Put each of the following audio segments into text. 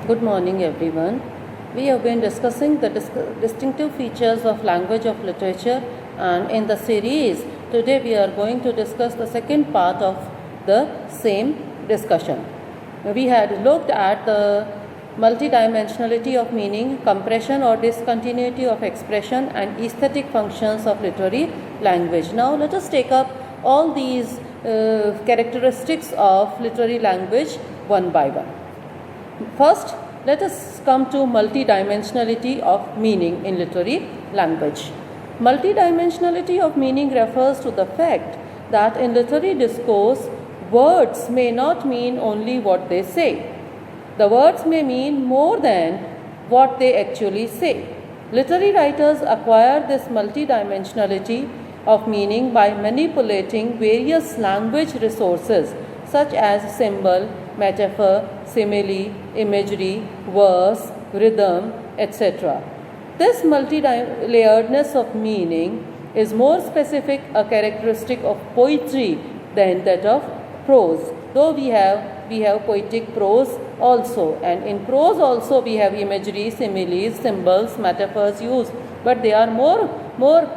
Good morning, everyone. We have been discussing the distinctive features of language of literature, and in the series, today we are going to discuss the second part of the same discussion. We had looked at the multidimensionality of meaning, compression or discontinuity of expression, and aesthetic functions of literary language. Now, let us take up all these characteristics of literary language one by one. First, let us come to multidimensionality of meaning in literary language. Multidimensionality of meaning refers to the fact that in literary discourse, words may not mean only what they say. The words may mean more than what they actually say. Literary writers acquire this multidimensionality of meaning by manipulating various language resources such as symbol, metaphor, simile, imagery, verse, rhythm, etc. This multi-layeredness of meaning is more specific a characteristic of poetry than that of prose. Though we have poetic prose also, and in prose also we have imagery, similes, symbols, metaphors used, but they are more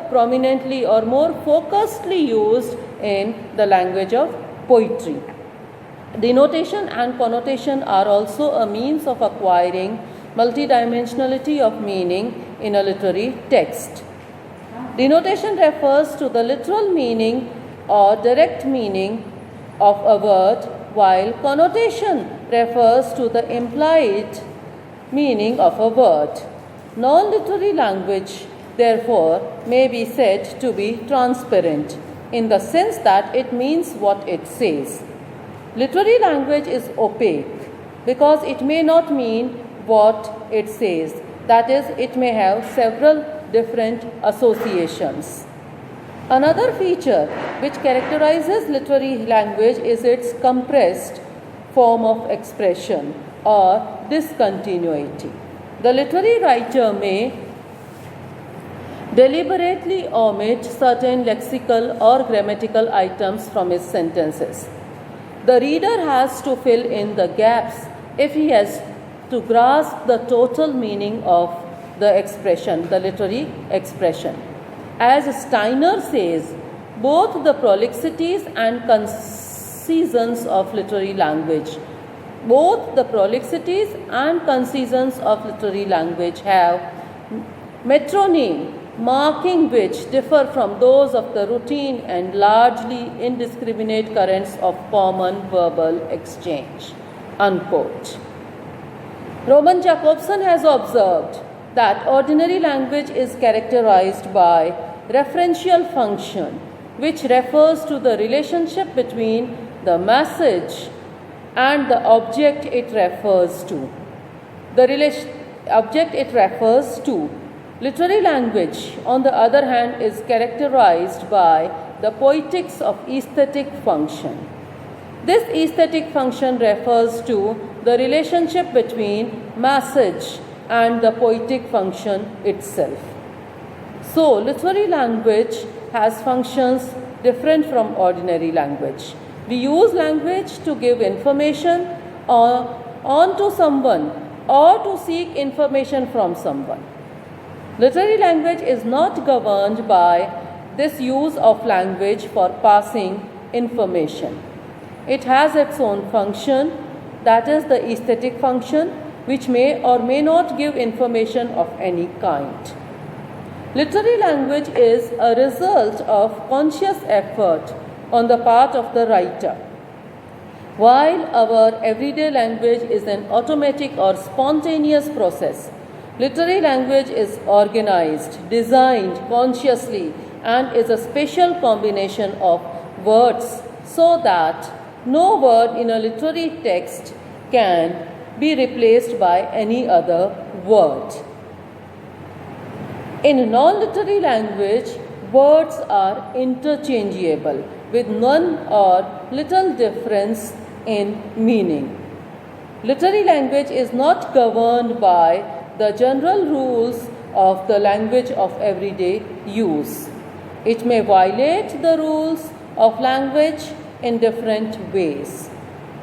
prominently or more focusedly used in the language of poetry. Denotation and connotation are also a means of acquiring multidimensionality of meaning in a literary text. Denotation refers to the literal meaning or direct meaning of a word, while connotation refers to the implied meaning of a word. Non-literary language, therefore, may be said to be transparent in the sense that it means what it says. Literary language is opaque because it may not mean what it says. That is, it may have several different associations. Another feature which characterizes literary language is its compressed form of expression or discontinuity. The literary writer may deliberately omit certain lexical or grammatical items from his sentences. The reader has to fill in the gaps if he has to grasp the total meaning of the expression, the literary expression. As Steiner says, both the prolixities and concisions of literary language, have metronymy, marking which differ from those of the routine and largely indiscriminate currents of common verbal exchange. Unquote. Roman Jakobson has observed that ordinary language is characterized by referential function, which refers to the relationship between the message and the object it refers to. Literary language, on the other hand, is characterized by the poetics of aesthetic function. This aesthetic function refers to the relationship between message and the poetic function itself. So, literary language has functions different from ordinary language. We use language to give information on to someone or to seek information from someone. Literary language is not governed by this use of language for passing information. It has its own function, that is the aesthetic function, which may or may not give information of any kind. Literary language is a result of conscious effort on the part of the writer. While our everyday language is an automatic or spontaneous process, literary language is organized, designed consciously, and is a special combination of words so that no word in a literary text can be replaced by any other word. In non-literary language, words are interchangeable with none or little difference in meaning. Literary language is not governed by the general rules of the language of everyday use. It may violate the rules of language in different ways.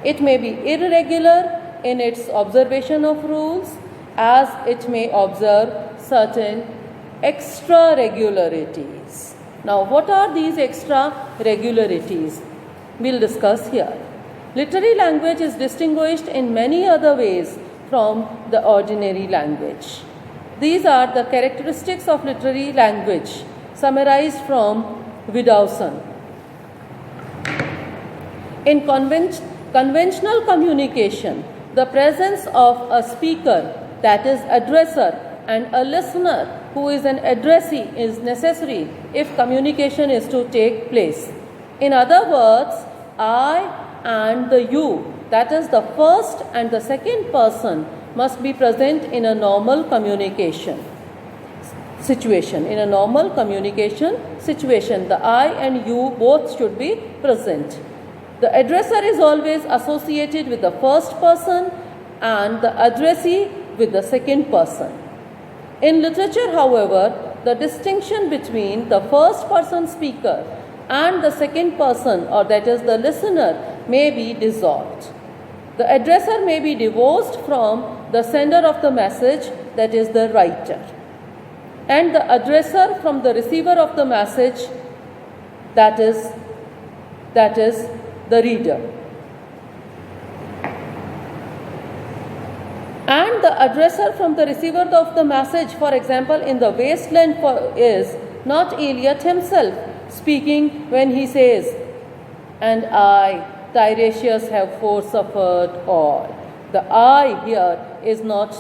It may be irregular in its observation of rules as it may observe certain extra regularities. Now, what are these extra regularities? We'll discuss here. Literary language is distinguished in many other ways from the ordinary language. These are the characteristics of literary language summarized from Vidauson. In conventional communication, the presence of a speaker, that is addresser, and a listener who is an addressee is necessary if communication is to take place. In other words, I and the you, that is the first and the second person, must be present in a normal communication situation. In a normal communication situation, the I and you both should be present. The addresser is always associated with the first person and the addressee with the second person. In literature, however, the distinction between the first person speaker and the second person, or that is the listener, may be dissolved. The addresser may be divorced from the sender of the message, that is the writer, and the addresser from the receiver of the message, that is the reader. And the addresser from the receiver of the message, for example, in The Wasteland is not Eliot himself speaking when he says, "And I, Tiresias, have forsuffered all." The I here is not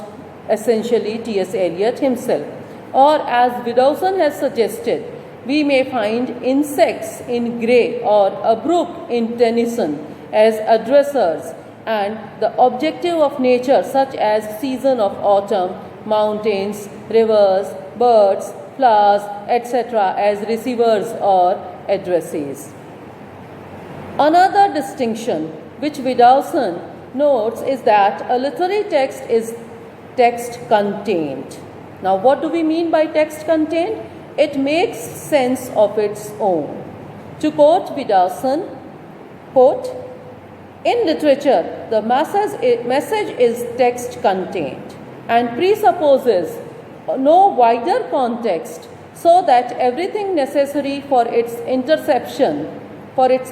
essentially T.S. Eliot himself. Or as Vidauson has suggested, we may find insects in Gray or a brook in Tennyson as addressers, and the objective of nature such as season of autumn, mountains, rivers, birds, flowers, etc. as receivers or addressees. Another distinction which Vidauson notes is that a literary text is text contained. Now, what do we mean by text contained? It makes sense of its own. To quote Vidauson, quote, "In literature, the message is text contained and presupposes no wider context, so that everything necessary for its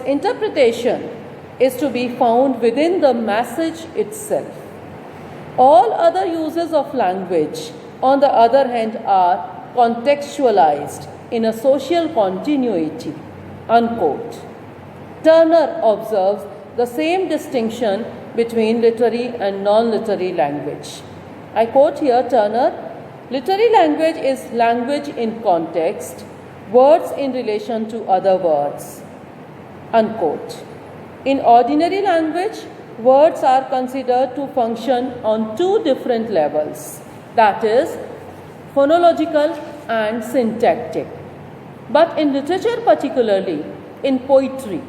interpretation is to be found within the message itself. All other uses of language, on the other hand, are contextualized in a social continuity." Unquote. Turner observes the same distinction between literary and non-literary language. I quote here Turner, "Literary language is language in context, words in relation to other words." Unquote. In ordinary language, words are considered to function on two different levels, that is, phonological and syntactic. But in literature, particularly in poetry,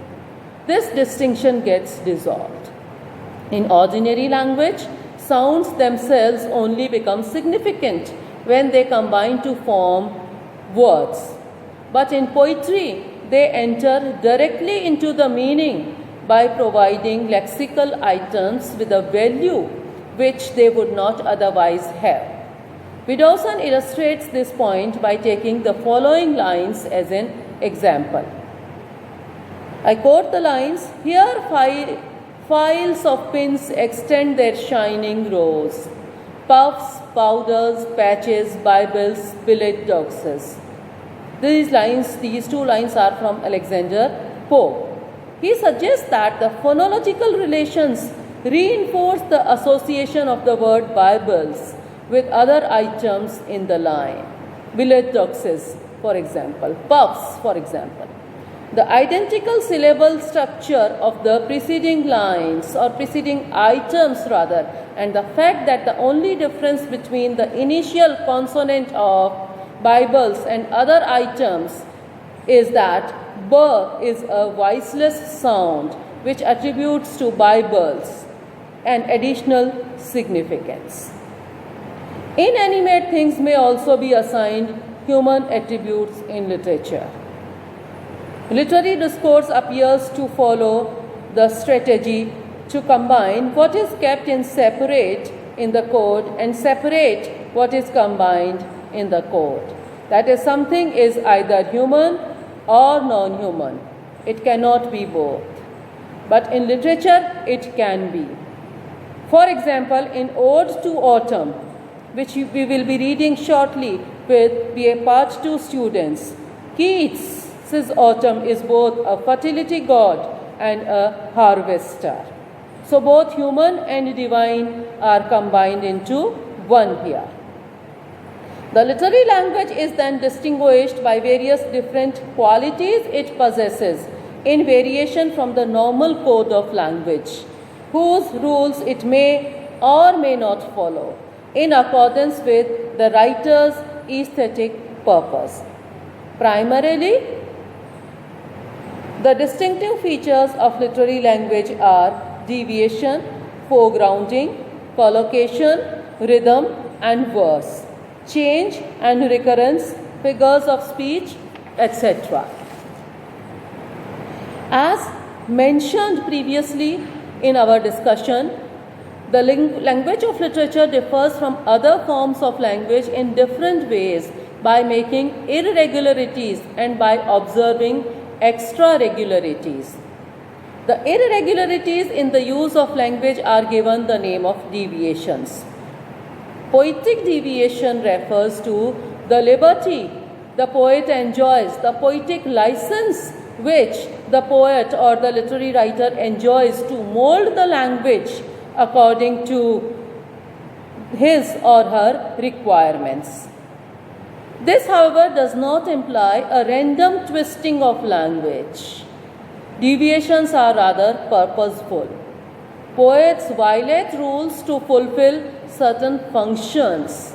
this distinction gets dissolved. In ordinary language, sounds themselves only become significant when they combine to form words. But in poetry, they enter directly into the meaning by providing lexical items with a value which they would not otherwise have. Vidauson illustrates this point by taking the following lines as an example. I quote the lines, "Here files of pins extend their shining rows, puffs, powders, patches, Bibles, billet boxes." These two lines are from Alexander Pope. He suggests that the phonological relations reinforce the association of the word Bibles with other items in the line. Billet boxes, for example, puffs, for example. The identical syllable structure of the preceding lines, or preceding items rather, and the fact that the only difference between the initial consonant of Bibles and other items is that B is a voiceless sound which attributes to Bibles an additional significance. Inanimate things may also be assigned human attributes in literature. Literary discourse appears to follow the strategy to combine what is kept in separate in the code and separate what is combined in the code. That is, something is either human or non-human. It cannot be both. But in literature, it can be. For example, in Ode to Autumn, which we will be reading shortly with BA Part 2 students, Keats's autumn is both a fertility god and a harvester. So both human and divine are combined into one here. The literary language is then distinguished by various different qualities it possesses in variation from the normal code of language, whose rules it may or may not follow, in accordance with the writer's aesthetic purpose. Primarily, the distinctive features of literary language are deviation, foregrounding, collocation, rhythm and verse, change and recurrence, figures of speech, etc. As mentioned previously in our discussion, the language of literature differs from other forms of language in different ways by making irregularities and by observing extra regularities. The irregularities in the use of language are given the name of deviations. Poetic deviation refers to the liberty the poet enjoys, the poetic license which the poet or the literary writer enjoys to mold the language according to his or her requirements. This, however, does not imply a random twisting of language. Deviations are rather purposeful. Poets violate rules to fulfill certain functions.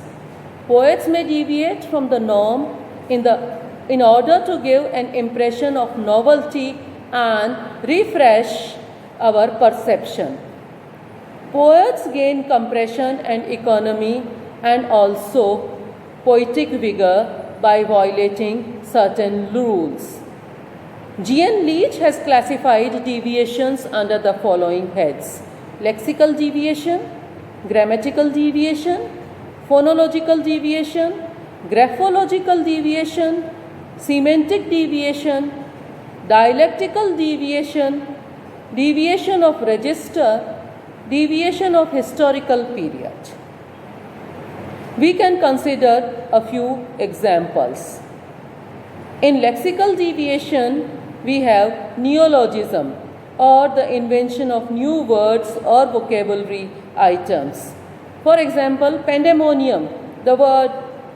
Poets may deviate from the norm in order to give an impression of novelty and refresh our perception. Poets gain compression and economy and also poetic vigor by violating certain rules. G.N. Leach has classified deviations under the following heads: lexical deviation, grammatical deviation, phonological deviation, graphological deviation, semantic deviation, dialectical deviation, deviation of register, deviation of historical period. We can consider a few examples. In lexical deviation, we have neologism, or the invention of new words or vocabulary items. For example, pandemonium, the word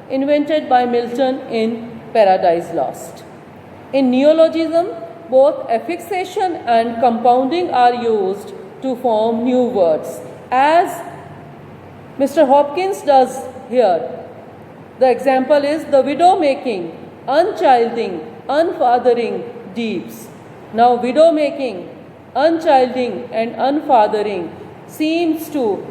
invented by Milton in Paradise Lost. In neologism, both affixation and compounding are used to form new words, as Mr. Hopkins does here. The example is the widow making, unchilding, unfathering deeps. Now, widow making, unchilding, and unfathering seems to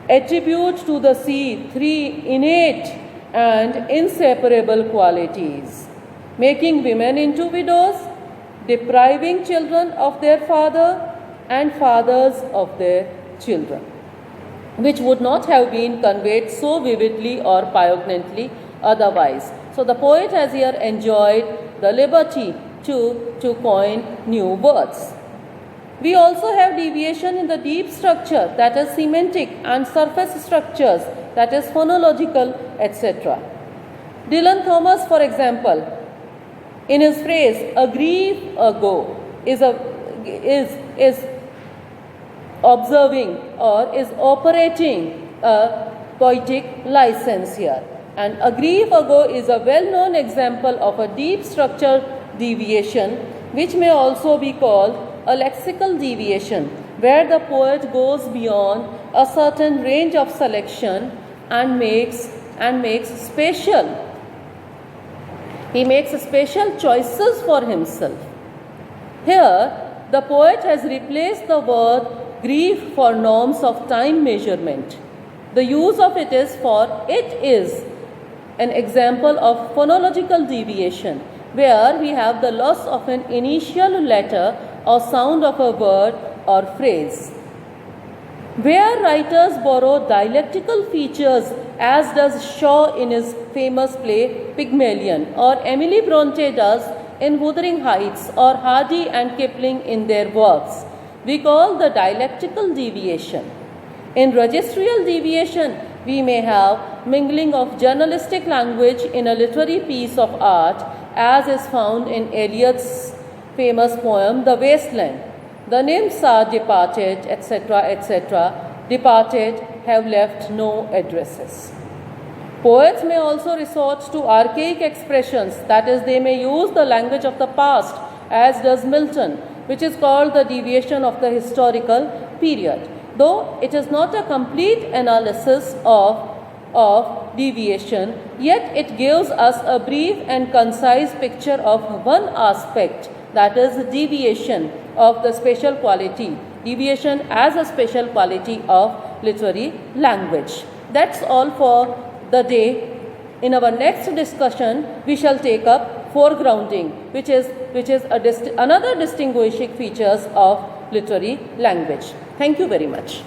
attribute to the sea three innate and inseparable qualities: making women into widows, depriving children of their father, and fathers of their children, which would not have been conveyed so vividly or poignantly otherwise. So the poet has here enjoyed the liberty to coin new words. We also have deviation in the deep structure, that is semantic, and surface structures, that is phonological, etc. Dylan Thomas, for example, in his phrase "a grief ago" is observing or is operating a poetic license here. And "a grief ago" is a well-known example of a deep structure deviation, which may also be called a lexical deviation, where the poet goes beyond a certain range of selection and makes spatial. He makes special choices for himself. Here, the poet has replaced the word grief for norms of time measurement. The use of it is an example of phonological deviation, where we have the loss of an initial letter or sound of a word or phrase. where writers borrow dialectical features, as does Shaw in his famous play Pygmalion, or Emily Bronte does in Wuthering Heights, or Hardy and Kipling in their works, we call the dialectical deviation. In registrial deviation, we may have mingling of journalistic language in a literary piece of art, as is found in Eliot's famous poem The Wasteland. The nymphs are departed, etc., etc. Departed have left no addresses. Poets may also resort to archaic expressions, that is, they may use the language of the past, as does Milton, which is called the deviation of the historical period. Though it is not a complete analysis of deviation, yet it gives us a brief and concise picture of one aspect, that is, deviation of the special quality, deviation as a special quality of literary language. That's all for the day. In our next discussion, we shall take up foregrounding, which is another distinguishing features of literary language. Thank you very much.